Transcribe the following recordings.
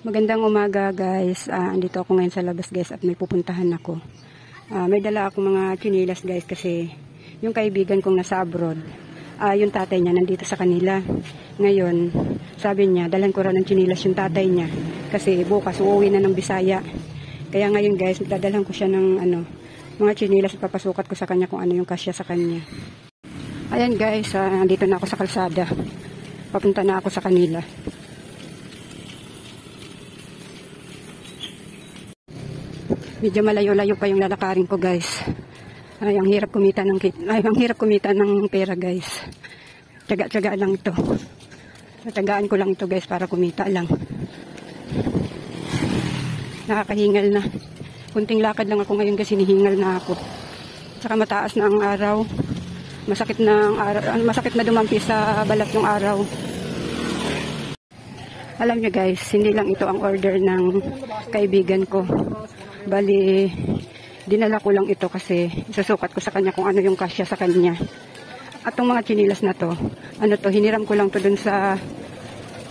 Magandang umaga guys. Andito ako ngayon sa labas guys at may pupuntahan ako. May dala ako mga chinilas guys kasi yung kaibigan kong nasa abroad, yung tatay niya nandito sa kanila. Ngayon, sabi niya, dalhan ko rin ng chinilas yung tatay niya kasi bukas uuwi na ng Bisaya. Kaya ngayon guys, dadalhan ko siya ng mga chinilas at papasukat ko sa kanya kung ano yung kasya sa kanya. Ayan guys, nandito na ako sa kalsada. Papunta na ako sa kanila. Medyo malayo-layo pa yung lalakarin ko guys. Ang hirap kumita ng pera guys. Tiyaga-tiyaga lang ito. Tiyagaan ko lang ito guys para kumita lang. Nakakahingal na. Kunting lakad lang ako ngayon kasi hihingal na ako. Saka mataas na ang araw. Masakit na dumampi sa balat yung araw. Alam niyo guys, hindi lang ito ang order ng kaibigan ko. Bali, dinala ko lang ito kasi isusukat ko sa kanya kung ano yung kasya sa kanya. At itong mga chinilas na to, hiniram ko lang to dun sa,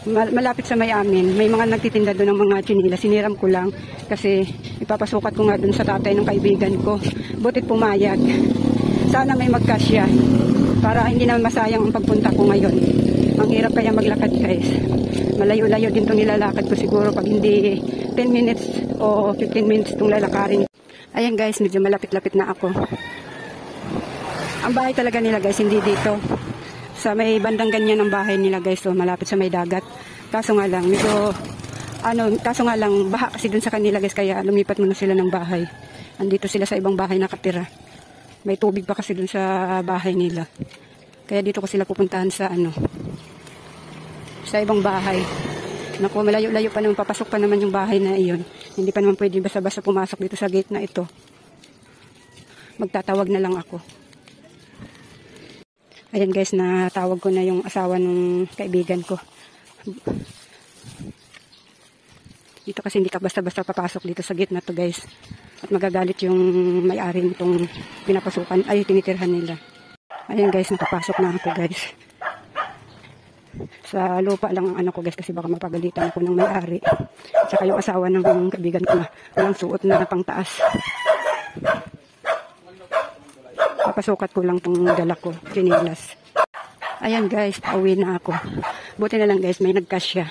malapit sa may amin. May mga nagtitinda dun ng mga chinilas, hiniram ko lang kasi ipapasukat ko nga dun sa tatay ng kaibigan ko. Butit pumayag. Sana may magkasya para hindi naman masayang ang pagpunta ko ngayon. Ang hirap kaya maglakad guys. Malayo-layo din itong nilalakad ko siguro pag hindi 10 minutes o 15 minutes itong lalakarin. Ayan guys, medyo malapit-lapit na ako. Ang bahay talaga nila guys, hindi dito. Sa may bandang ganyan ng bahay nila guys, so malapit sa may dagat. Kaso nga lang, baha kasi dun sa kanila guys, kaya lumipat muna sila ng bahay. Andito sila sa ibang bahay nakatira. May tubig pa kasi dun sa bahay nila. Kaya dito ko sila pupuntahan sa ibang bahay. Naku, malayo-layo pa naman, papasok pa naman yung bahay na iyon. Hindi pa naman pwede basta-basta pumasok dito sa gate na ito. Magtatawag na lang ako. Ayan guys, natawag ko na yung asawa ng kaibigan ko. Dito kasi hindi ka basta-basta papasok dito sa gate na to guys. At magagalit yung may-ari nitong pinapasukan, tinitirhan nila. Ayan guys, nakapasok na ako guys. Sa lupa lang ang ko guys kasi baka mapagalitan ako ng may-ari. At saka yung asawa ng kaibigan ko na walang suot na pangtaas. Papasukat ko lang itong dala ko, chinilas. Ayan guys, pauwi na ako. Buti na lang guys, may nagkasya.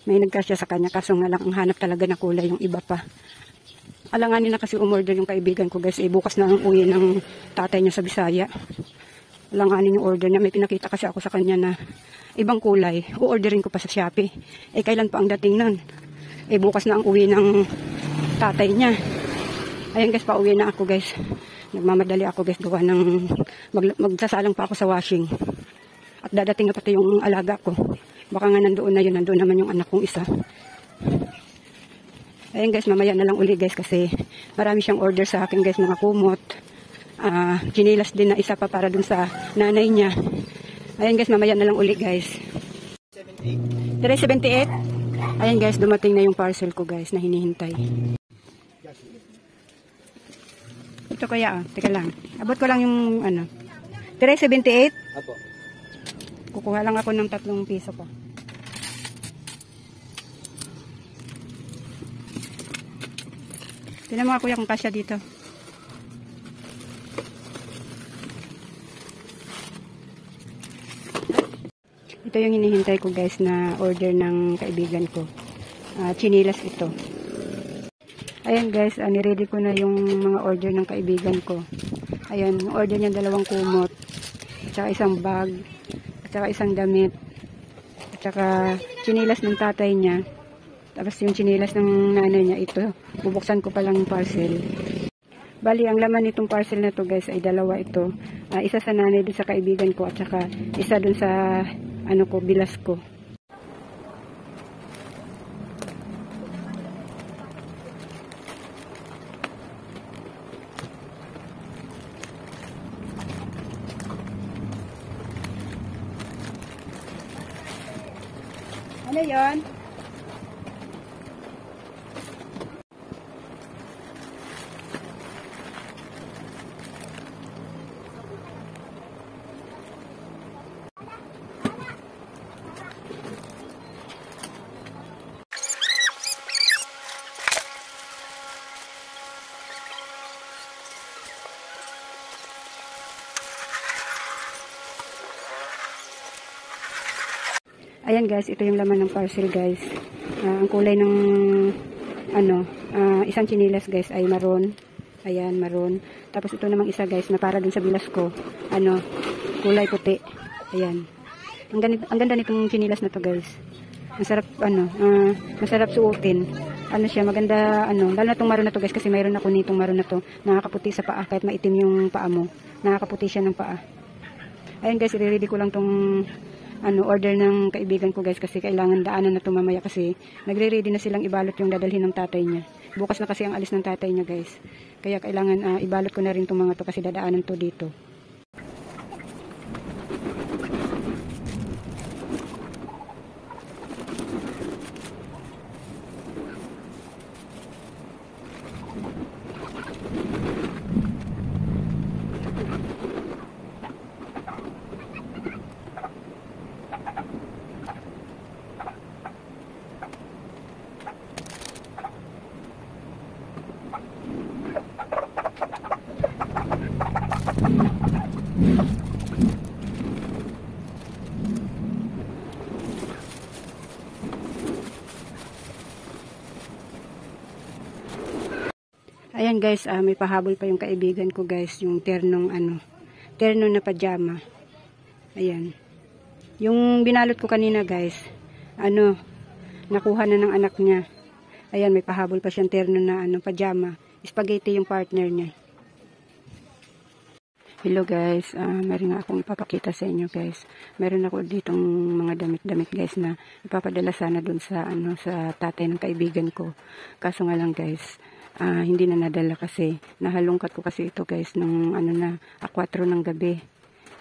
May nagkasya sa kanya kaso nga lang ang hanap talaga na kulay yung iba pa. Alanganin na kasi umorder yung kaibigan ko guys. Bukas na ang uwi ng tatay niya sa Bisaya. Alanganin yung order niya. May pinakita kasi ako sa kanya na ibang kulay. U-orderin ko pa sa Shopee. Kailan pa ang dating nun? Bukas na ang uwi ng tatay niya. Ayan guys, pauwi na ako guys. Nagmamadali ako guys. Gawa ng magsasalang pa ako sa washing. At dadating na pati yung alaga ko. Baka nga nandoon na yun. Nandoon naman yung anak kong isa. Ayan guys, mamaya na lang uli guys kasi marami siyang order sa akin guys, mga kumot. Chinilas din na isa pa para dun sa nanay niya. Ayan guys, mamaya na lang uli guys. 378. Ayan guys, dumating na yung parcel ko guys na hinihintay. Ito kaya teka lang. Abot ko lang yung 378. Apo. Kukuha lang ako ng 3 piso pa. Tignan mo kuya kung kasya dito. Ito yung hinihintay ko guys na order ng kaibigan ko. Chinilas ito. Ayan guys, niready ko na yung mga order ng kaibigan ko. Ayan, yung order niya 2 kumot. At saka isang bag. At saka isang damit. At saka chinilas ng tatay niya. Tapos yung chinilas ng nanay niya ito. Bubuksan ko pa lang yung parcel. Bali, ang laman nitong parcel na to guys ay 2 ito. Isa sa nanay din sa kaibigan ko at saka isa dun sa bilas ko. Ano yun? Ayan guys, ito yung laman ng parcel guys. Ang kulay ng isang chinilas guys ay maroon. Ayan, maroon. Tapos ito namang isa guys na para dun sa bilas ko. Kulay puti. Ayan. Ang ganda nitong chinilas na to guys. Masarap masarap suotin. Siya maganda lalo na tong maroon na to guys kasi mayroon ako nitong maroon na to. Nakakaputi sa paa kahit maitim yung paa mo. Nakakaputi siya ng paa. Ayan guys, i-ready ko lang tong order ng kaibigan ko guys kasi kailangan daanan na to mamaya kasi nagre-ready na silang ibalot yung dadalhin ng tatay niya. Bukas na kasi ang alis ng tatay niya guys. Kaya kailangan ibalot ko na rin tong mga to kasi dadaanan to dito. Ayan guys, may pahabol pa yung kaibigan ko guys, yung terno na pajama. Ayan. Yung binalot ko kanina guys, nakuha na ng anak niya. Ayan, may pahabol pa siyang terno na pajama. Spaghetti yung partner niya. Hello guys, meron nga akong ipapakita sa inyo guys. Meron ako ditong mga damit-damit guys na ipapadala sana dun sa sa tatay ng kaibigan ko. Kaso nga lang guys, hindi na nadala kasi nahalungkat ko kasi ito guys nung 4 ng gabi.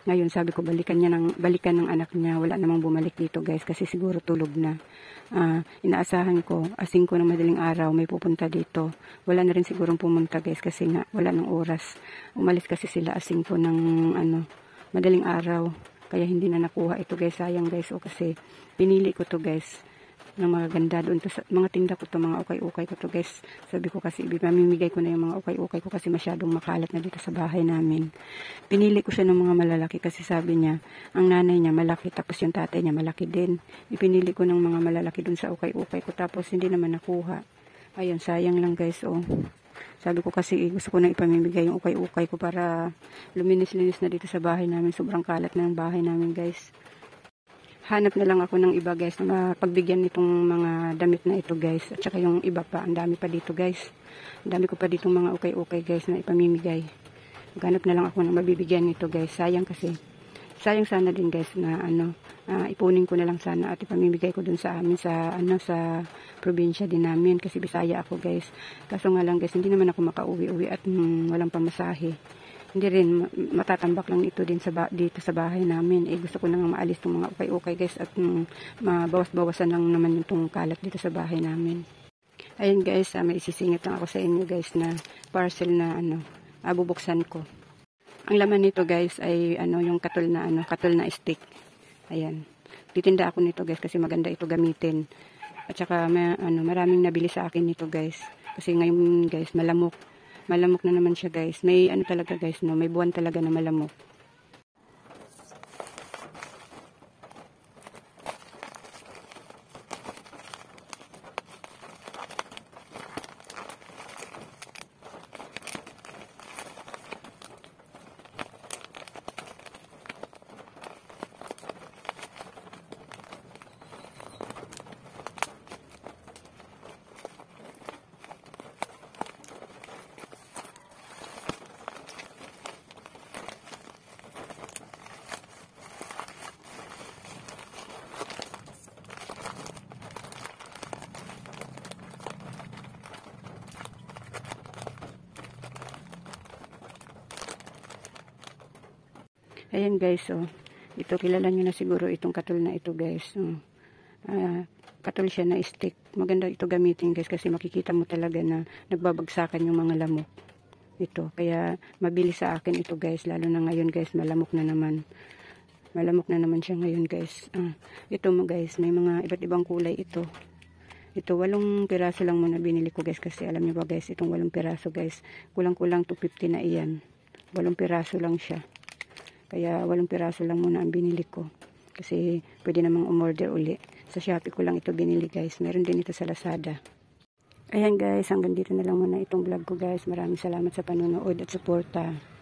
Ngayon sabi ko balikan ng anak niya. Wala namang bumalik dito guys kasi siguro tulog na. Inaasahan ko, 5 ng madaling araw may pupunta dito. Wala na rin sigurong pumunta guys kasi nga wala ng oras. Umalis kasi sila 5 ng madaling araw. Kaya hindi na nakuha ito guys. Sayang guys kasi pinili ko to guys ng mga ganda doon to sa mga tinda ko to, mga ukay-ukay ko to guys. Sabi ko kasi mamimigay ko na yung mga ukay-ukay ko kasi masyadong makalat na dito sa bahay namin. Pinili ko siya ng mga malalaki kasi sabi niya ang nanay niya malaki tapos yung tatay niya malaki din. Ipinili ko ng mga malalaki doon sa ukay-ukay ko tapos hindi naman nakuha. Ayun, sayang lang guys. Sabi ko kasi gusto ko na ipamimigay yung ukay-ukay ko para luminis-linis na dito sa bahay namin. Sobrang kalat na ng bahay namin guys. Hanap na lang ako ng iba guys na mapagbigyan nitong mga damit na ito guys. At saka yung iba pa, ang dami pa dito guys. Ang dami ko pa ditong mga ukay-ukay guys na ipamimigay. Maghanap na lang ako ng mabibigyan nito guys. Sayang kasi. Sayang sana din guys na ipunin ko na lang sana at ipamimigay ko dun sa amin sa probinsya din namin kasi Bisaya ako guys. Kaso nga lang guys, hindi naman ako makauwi-uwi at walang pamasahe. Hindi rin matatambak lang ito din dito sa bahay namin. Gusto ko na nga maalis itong mga ukay-ukay guys at mabawas-bawasan lang naman yung kalat dito sa bahay namin. Ayun guys, may isisingit lang ako sa inyo guys na parcel na bubuksan ko. Ang laman nito guys ay yung katol na stick. Ayan. Titinda ako nito guys kasi maganda ito gamitin. At saka maraming nabili sa akin nito guys. Kasi ngayon guys malamok. Malamok na naman siya guys. May talaga guys may buwan talaga na malamok. Ayan guys, ito kilala nyo na siguro itong katol na ito guys. Katol siya na stick. Maganda ito gamitin guys kasi makikita mo talaga na nagbabagsakan yung mga lamok. Ito, kaya mabilis sa akin ito guys, lalo na ngayon guys, malamok na naman. Malamok na naman siya ngayon guys. Ito mo guys, may mga iba't ibang kulay ito. Ito, 8 piraso lang muna binili ko guys kasi alam niyo ba guys, itong 8 piraso guys, kulang-kulang 250 na iyan. 8 piraso lang siya. Kaya 8 piraso lang muna ang binili ko. Kasi pwede namang umorder uli. Sa Shopee ko lang ito binili guys. Meron din ito sa Lazada. Ayan guys, hanggang dito na lang muna itong vlog ko guys. Maraming salamat sa panonood at suporta.